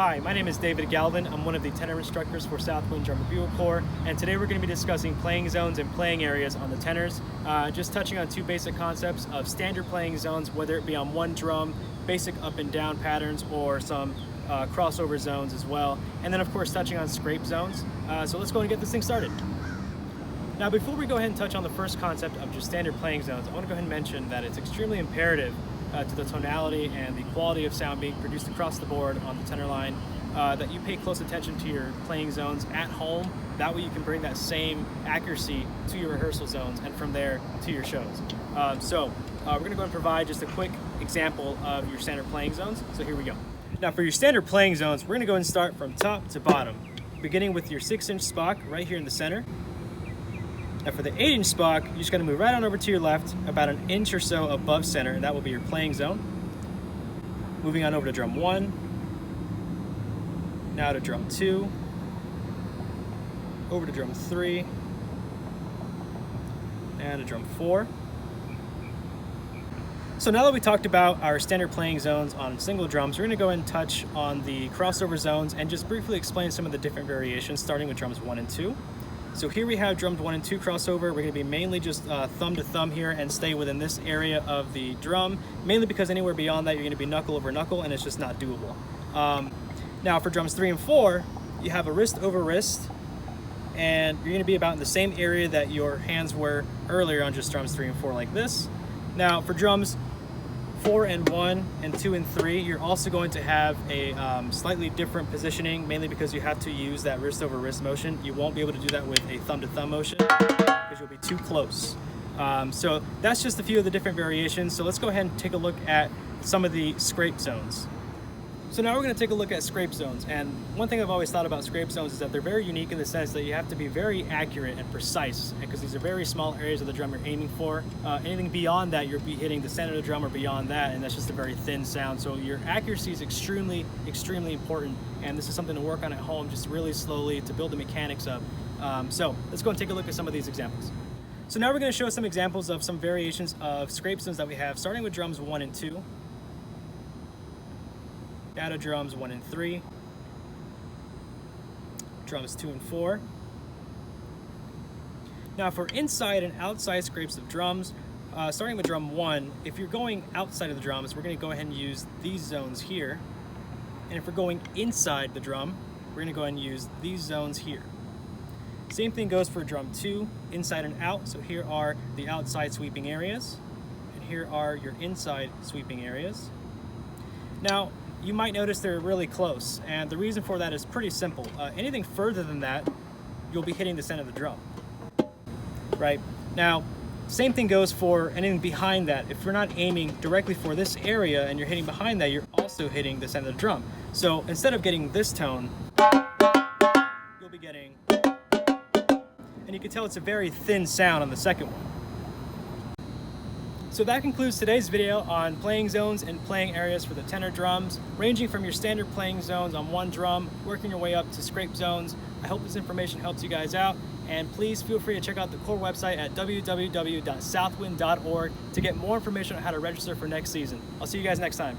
Hi, my name is David Galvan. I'm one of the tenor instructors for Southwind Drum and Bugle Corps, and today we're going to be discussing playing zones and playing areas on the tenors, just touching on two basic concepts of standard playing zones, whether it be on one drum, basic up and down patterns, or some crossover zones as well, and then of course touching on scrape zones. So let's go and get this thing started. Now before we go ahead and touch on the first concept of just standard playing zones, I want to go ahead and mention that it's extremely imperative to the tonality and the quality of sound being produced across the board on the tenor line, that you pay close attention to your playing zones at home. That way you can bring that same accuracy to your rehearsal zones and from there to your shows. We're going to go and provide just a quick example of your standard playing zones. So here we go. Now for your standard playing zones, we're going to go and start from top to bottom, beginning with your 6-inch spock right here in the center. Now for the 8-inch spock, you're just going to move right on over to your left, about an inch or so above center, and that will be your playing zone. Moving on over to drum 1, now to drum 2, over to drum 3, and to drum 4. So now that we talked about our standard playing zones on single drums, we're going to go ahead and touch on the crossover zones and just briefly explain some of the different variations, starting with drums 1 and 2. So here we have drums 1 and 2 crossover. We're going to be mainly just thumb to thumb here and stay within this area of the drum, mainly because anywhere beyond that you're going to be knuckle over knuckle and it's just not doable. Now for drums 3 and 4, you have a wrist over wrist, and you're going to be about in the same area that your hands were earlier on just drums 3 and 4 like this. Now for drums 4 and 1 and 2 and 3, you're also going to have a slightly different positioning, mainly because you have to use that wrist over wrist motion. You won't be able to do that with a thumb to thumb motion because you'll be too close. So that's just a few of the different variations. So let's go ahead and take a look at some of the scrape zones. So now we're going to take a look at scrape zones, and one thing I've always thought about scrape zones is that they're very unique in the sense that you have to be very accurate and precise, because these are very small areas of the drum you're aiming for. Anything beyond that, you'll be hitting the center of the drum or beyond that, and that's just a very thin sound. So your accuracy is extremely important, and this is something to work on at home just really slowly to build the mechanics of. So let's go and take a look at some of these examples. So now we're going to show some examples of some variations of scrape zones that we have, starting with drums 1 and 2. Down to drums 1 and 3, drums 2 and 4. Now for inside and outside scrapes of drums, starting with drum 1, if you're going outside of the drums, we're going to go ahead and use these zones here. And if we're going inside the drum, we're going to go ahead and use these zones here. Same thing goes for drum 2, inside and out. So here are the outside sweeping areas, and here are your inside sweeping areas. Now, you might notice they're really close, and the reason for that is pretty simple. Anything further than that, you'll be hitting the center of the drum, right? Now, same thing goes for anything behind that. If you're not aiming directly for this area and you're hitting behind that, you're also hitting the center of the drum. So instead of getting this tone, you'll be getting, and you can tell it's a very thin sound on the second one. So that concludes today's video on playing zones and playing areas for the tenor drums, ranging from your standard playing zones on one drum, working your way up to scrape zones. I hope this information helps you guys out, and please feel free to check out the Corps website at www.southwind.org to get more information on how to register for next season. I'll see you guys next time.